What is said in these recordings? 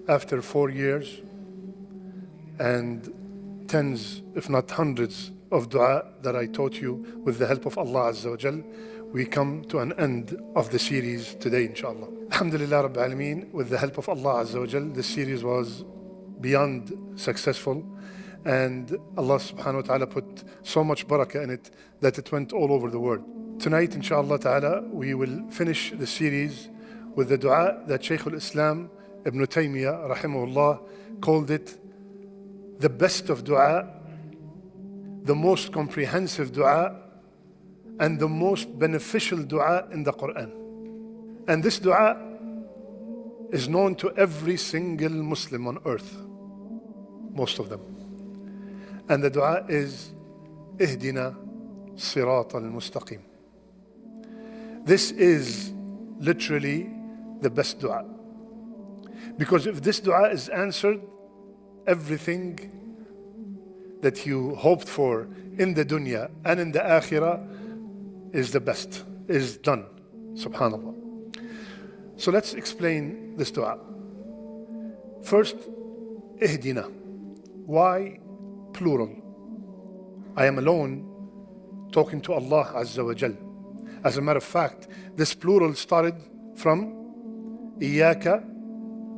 after 4 years and tens, if not hundreds, of dua that I taught you with the help of Allah Azza wa Jal, we come to an end of the series today, Insha'Allah. Alhamdulillah Rabbil Alameen, with the help of Allah Azza wa Jal, this series was beyond successful, and Allah Subhanahu wa Ta'ala put so much barakah in it that it went all over the world. Tonight, Insha'Allah Ta'ala, we will finish the series with the dua that Shaykh al-Islam Ibn Taymiyya, Rahimahullah, called it the best of dua, the most comprehensive dua, and the most beneficial dua in the Quran. And this dua is known to every single Muslim on earth, most of them. And the dua is Ihdina Siraatal-Mustaqeem. This is literally the best dua. Because if this dua is answered, everything that you hoped for in the dunya and in the akhirah is the best, is done. Subhanallah. So let's explain this dua. First, Ihdina. Why plural? I am alone talking to Allah Azza wa Jal. As a matter of fact, this plural started from Iyaka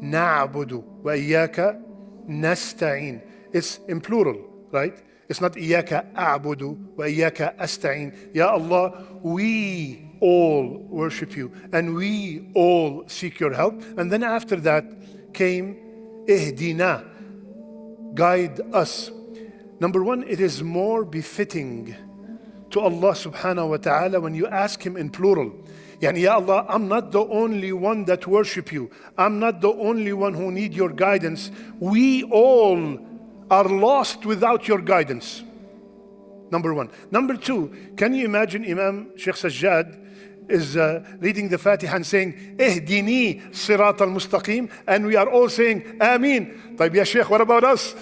na'budu wa Iyaka nasta'in. It's in plural, right? It's not Iyaka a'budu wa Iyaka asta'in. Ya Allah, we all worship you and we all seek your help. And then after that came Ihdina, guide us. Number one, it is more befitting to Allah subhanahu wa ta'ala when you ask him in plural. Yani, Ya Allah, I'm not the only one that worship you. I'm not the only one who need your guidance. We all are lost without your guidance. Number one. Number two, can you imagine Imam Shaykh Sajjad is reading the Fatiha and saying, Ihdini Siraatal-Mustaqeem, and we are all saying, Ameen. طيب ya Shaykh, what about us?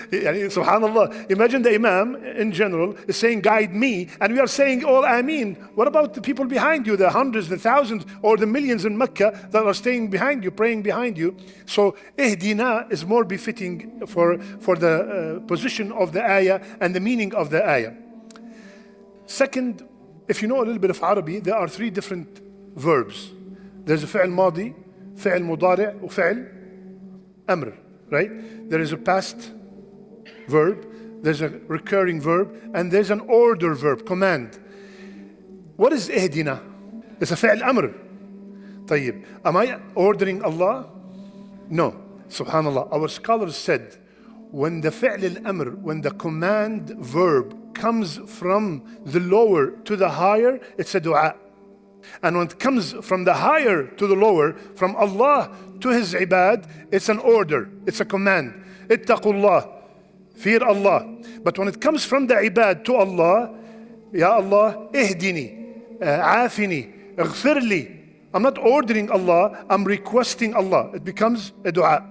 Subhanallah. Imagine the Imam in general is saying, guide me, and we are saying all Ameen. What about the people behind you, the hundreds, the thousands, or the millions in Mecca that are staying behind you, praying behind you? So Ihdina is more befitting for the position of the ayah and the meaning of the ayah. Second, if you know a little bit of Arabic, there are three different verbs. There's a fi'l madi, fi'l mudari', and fi'l amr. Right? There is a past verb, there's a recurring verb, and there's an order verb, command. What is ihdina? It's a fi'l amr. طيب, am I ordering Allah? No. Subhanallah. Our scholars said, when the fi'l al-amr, when the command verb comes from the lower to the higher, it's a dua. And when it comes from the higher to the lower, from Allah to His ibad, it's an order, it's a command. Ittaqullah, fear Allah. But when it comes from the ibad to Allah, Ya Allah, ihdini, afini, ighfirli. I'm not ordering Allah, I'm requesting Allah. It becomes a dua.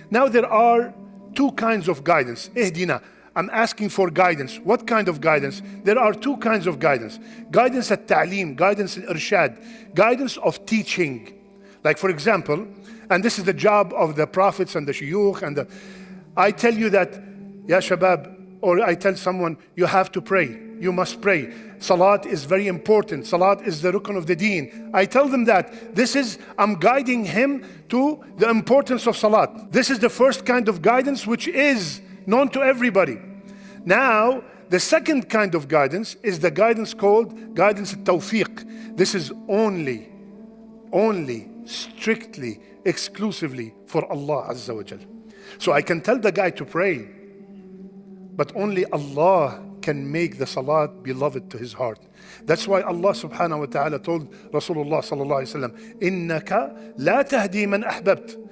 Now there are two kinds of guidance. Ihdina. I'm asking for guidance. What kind of guidance? There are two kinds of guidance. Guidance at ta'lim, guidance at irshad, guidance of teaching. Like for example, and this is the job of the prophets and the shuyukh, and I tell you that, ya shabab, or I tell someone, you have to pray. You must pray. Salat is very important. Salat is the rukn of the deen. I tell them that I'm guiding him to the importance of salat. This is the first kind of guidance which is known to everybody. Now, the second kind of guidance is the guidance called guidance at-tawfiq. This is only, strictly, exclusively for Allah Azza wa Jal. So I can tell the guy to pray, but only Allah can make the salat beloved to his heart. That's why Allah subhanahu wa ta'ala told Rasulullah sallallahu alayhi wa sallam, إِنَّكَ لَا تَهْدِي مَنْ أَحْبَبْتَ.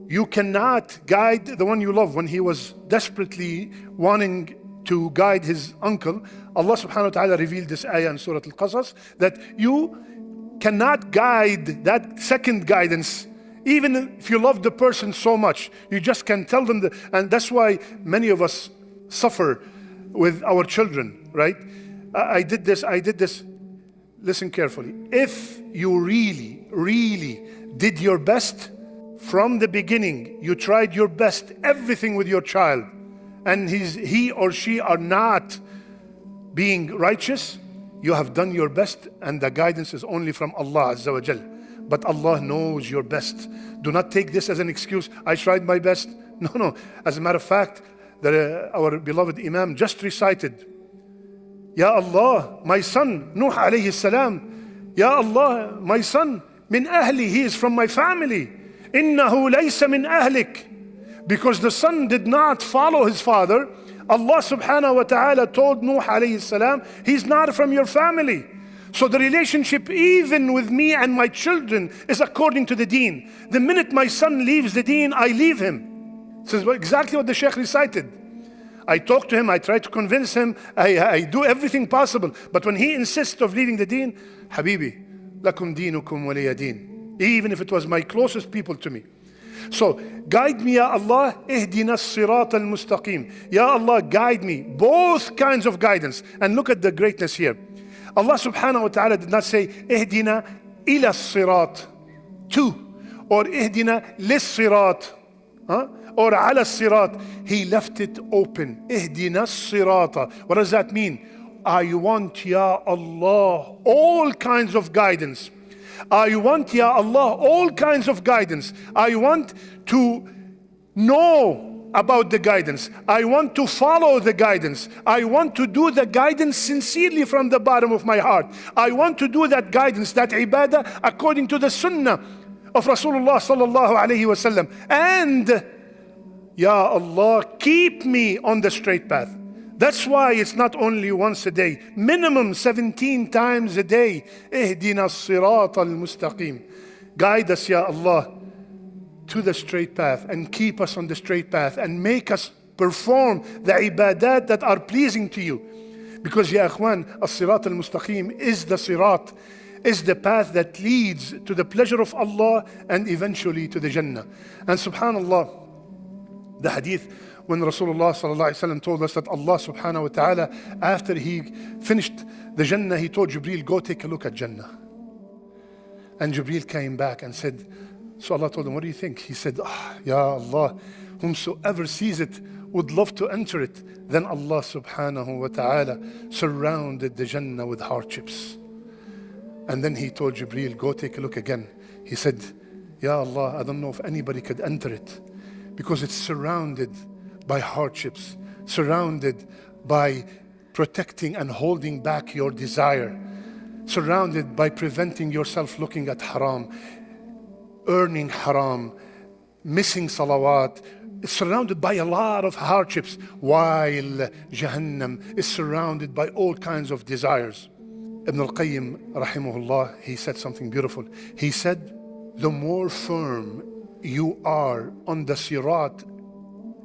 You cannot guide the one you love. When he was desperately wanting to guide his uncle, Allah subhanahu wa ta'ala revealed this ayah in Surah Al-Qasas, that you cannot guide that second guidance. Even if you love the person so much, you just can tell them and that's why many of us suffer with our children, right? I did this. Listen carefully. If you really did your best from the beginning you tried your best, everything with your child, and he or she are not being righteous, you have done your best, and the guidance is only from Allah Azza wa Jal. But Allah knows your best. Do not take this as an excuse. I tried my best. No. As a matter of fact, our beloved Imam just recited, Ya Allah, my son, Nuh alayhi salam. Ya Allah, my son, min ahli, he is from my family. Innahu laysa min ahlik. Because the son did not follow his father, Allah subhanahu wa ta'ala told Nuh alayhi salam, he's not from your family. So the relationship even with me and my children is according to the deen. The minute my son leaves the deen, I leave him. This is exactly what the Shaykh recited. I talk to him, I try to convince him, I do everything possible. But when he insists of leaving the deen, Habibi, lakum dinukum waliya deen. Even if it was my closest people to me. So, guide me, Ya Allah, Ihdina Siraatal-Mustaqeem. Ya Allah, guide me. Both kinds of guidance. And look at the greatness here. Allah subhanahu wa ta'ala did not say, Ihdina ila sirat, to, or Ihdina lis sirat, or ala sirat. He left it open. Ihdina sirata. What does that mean? I want, Ya Allah, all kinds of guidance. I want, Ya Allah, all kinds of guidance. I want to know about the guidance. I want to follow the guidance. I want to do the guidance sincerely from the bottom of my heart. I want to do that guidance, that ibadah, according to the sunnah of Rasulullah sallallahu alayhi wa sallam. And, Ya Allah, keep me on the straight path. That's why it's not only once a day, minimum 17 times a day. Ihdina Siraatal-Mustaqeem. Guide us, Ya Allah, to the straight path, and keep us on the straight path, and make us perform the ibadat that are pleasing to you. Because, Ya Akhwan, As-Siraatal-Mustaqeem is the sirat, is the path that leads to the pleasure of Allah and eventually to the Jannah. And subhanallah, the hadith, when Rasulullah sallallahu alaihi wasallam told us that Allah subhanahu wa ta'ala, after he finished the Jannah, he told Jibreel, go take a look at Jannah. And Jibreel came back and said, so Allah told him, what do you think? He said, Ya Allah, whomsoever sees it would love to enter it. Then Allah subhanahu wa ta'ala surrounded the Jannah with hardships. And then he told Jibreel, go take a look again. He said, Ya Allah, I don't know if anybody could enter it, because it's surrounded by hardships, surrounded by protecting and holding back your desire, surrounded by preventing yourself looking at haram, earning haram, missing salawat. It's surrounded by a lot of hardships, while Jahannam is surrounded by all kinds of desires. Ibn al-Qayyim, Rahimahullah, he said something beautiful. He said, the more firm you are on the sirat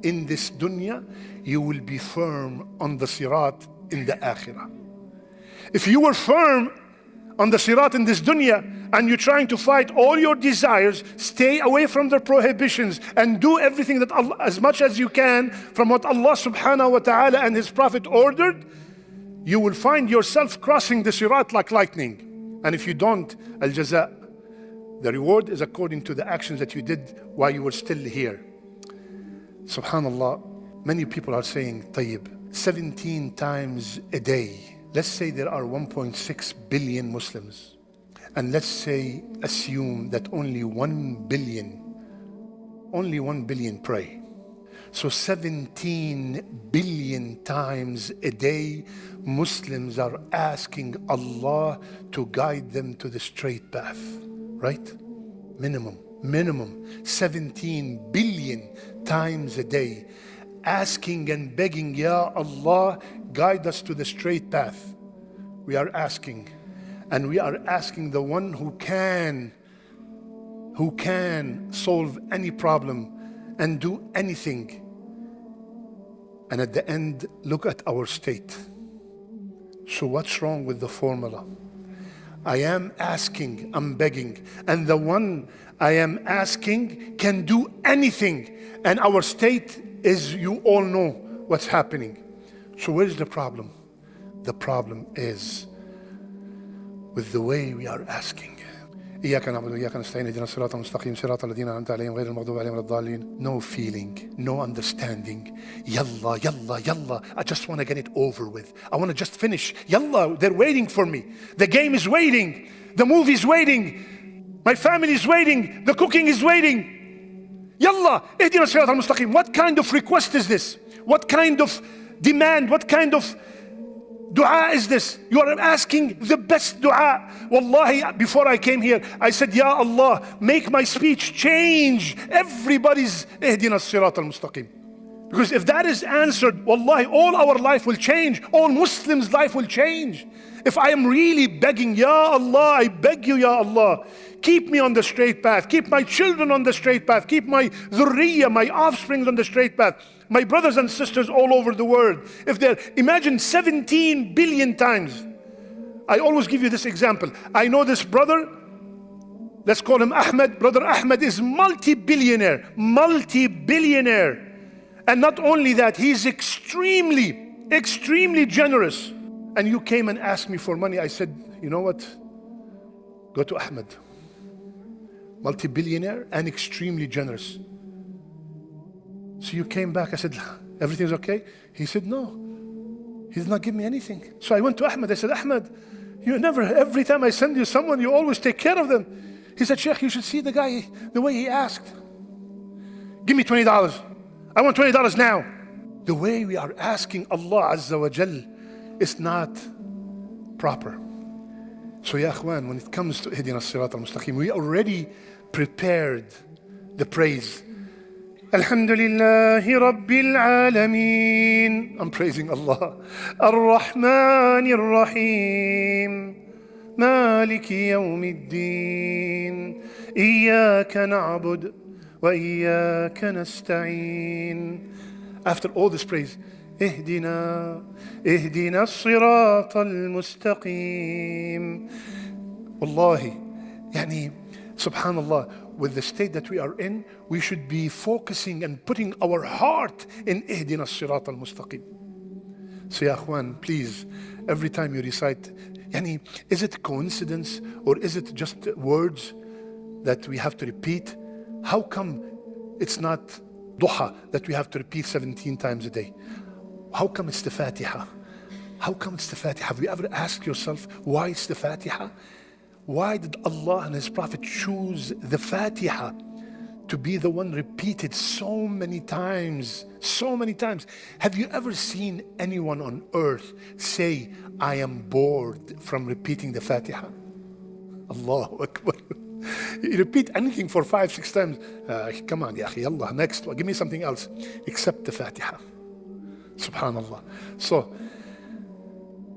in this dunya, you will be firm on the sirat in the akhirah. If you were firm on the sirat in this dunya and you're trying to fight all your desires, stay away from the prohibitions and do everything that Allah, as much as you can from what Allah subhanahu wa ta'ala and His Prophet ordered, you will find yourself crossing the sirat like lightning. And if you don't, al-jaza, the reward is according to the actions that you did while you were still here. Subhanallah, many people are saying, Tayyib, 17 times a day. Let's say there are 1.6 billion Muslims. And let's say, assume that only 1 billion pray. So 17 billion times a day, Muslims are asking Allah to guide them to the straight path, right? Minimum 17 billion times a day, asking and begging, Ya Allah, guide us to the straight path. We are asking, and we are asking the one who can solve any problem and do anything. And at the end, look at our state. So what's wrong with the formula? I am asking, I'm begging, and the one I am asking can do anything. And our state is, you all know what's happening. So where's the problem? The problem is with the way we are asking. إياك نعبد وإياك نستعين اهدنا الصراط المستقيم صراط الذين أنعمت عليهم غير المغضوب عليهم ولا الضالين. No feeling, no understanding. Yalla, yalla, yalla. I just want to get it over with. I want to just finish. Yalla, they're waiting for me. The game is waiting. The movie is waiting. My family is waiting. The cooking is waiting. Yalla, Ihdina Siraatal-Mustaqeem. What kind of request is this? What kind of demand? What kind of dua is this? You are asking the best dua. Wallahi, before I came here, I said, Ya Allah, make my speech change everybody's Ihdina Siraatal-Mustaqeem. Because if that is answered, wallahi, all our life will change. All Muslims' life will change. If I am really begging, Ya Allah, I beg you, Ya Allah, keep me on the straight path. Keep my children on the straight path. Keep my dhurriya, my offspring on the straight path. My brothers and sisters all over the world. If they're, imagine 17 billion times. I always give you this example. I know this brother, let's call him Ahmed. Brother Ahmed is multi-billionaire. And not only that, he's extremely generous. And you came and asked me for money. I said, you know what? Go to Ahmed. Multi-billionaire and extremely generous. So you came back, I said, everything's okay? He said, no, he did not give me anything. So I went to Ahmed, I said, Ahmed, you never, every time I send you someone, you always take care of them. He said, Shaykh, you should see the guy, the way he asked. Give me $20. I want $20 now. The way we are asking Allah Azza wa Jal is not proper. So ya akhwan, when it comes to Ihdina Siraatal-Mustaqeem, we already prepared the praise. Alhamdulillah Rabbil Alameen. I'm praising Allah. Ar-Rahmanir Rahim. Maliki Yawmiddin. Iyaka na'bud wa iyaka nasta'een. After all this praise, Ihdina Siraatal-Mustaqeem. Wallahi, yani, subhanallah, with the state that we are in, we should be focusing and putting our heart in Ihdina Siraatal-Mustaqeem. So ya akhwan, please, every time you recite, yani, is it coincidence or is it just words that we have to repeat? How come it's not duha that we have to repeat 17 times a day? How come it's the Fatiha? How come it's the Fatiha? Have you ever asked yourself why it's the Fatiha? Why did Allah and His Prophet choose the Fatiha to be the one repeated so many times? So many times. Have you ever seen anyone on earth say, I am bored from repeating the Fatiha? Allahu Akbar. You repeat anything for 5-6 times. Come on, ya akhi, Allah, next one. Give me something else except the Fatiha. Subhanallah. So,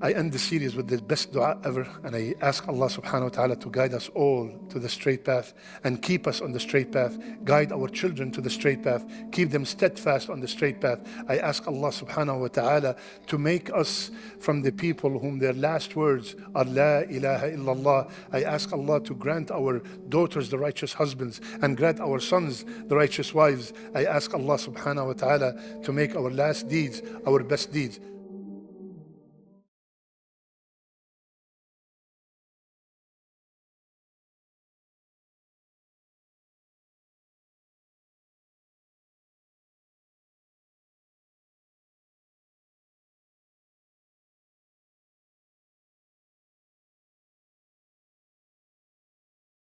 I end the series with the best dua ever, and I ask Allah subhanahu wa ta'ala to guide us all to the straight path and keep us on the straight path, guide our children to the straight path, keep them steadfast on the straight path. I ask Allah subhanahu wa ta'ala to make us from the people whom their last words are La ilaha illallah. I ask Allah to grant our daughters the righteous husbands and grant our sons the righteous wives. I ask Allah subhanahu wa ta'ala to make our last deeds our best deeds.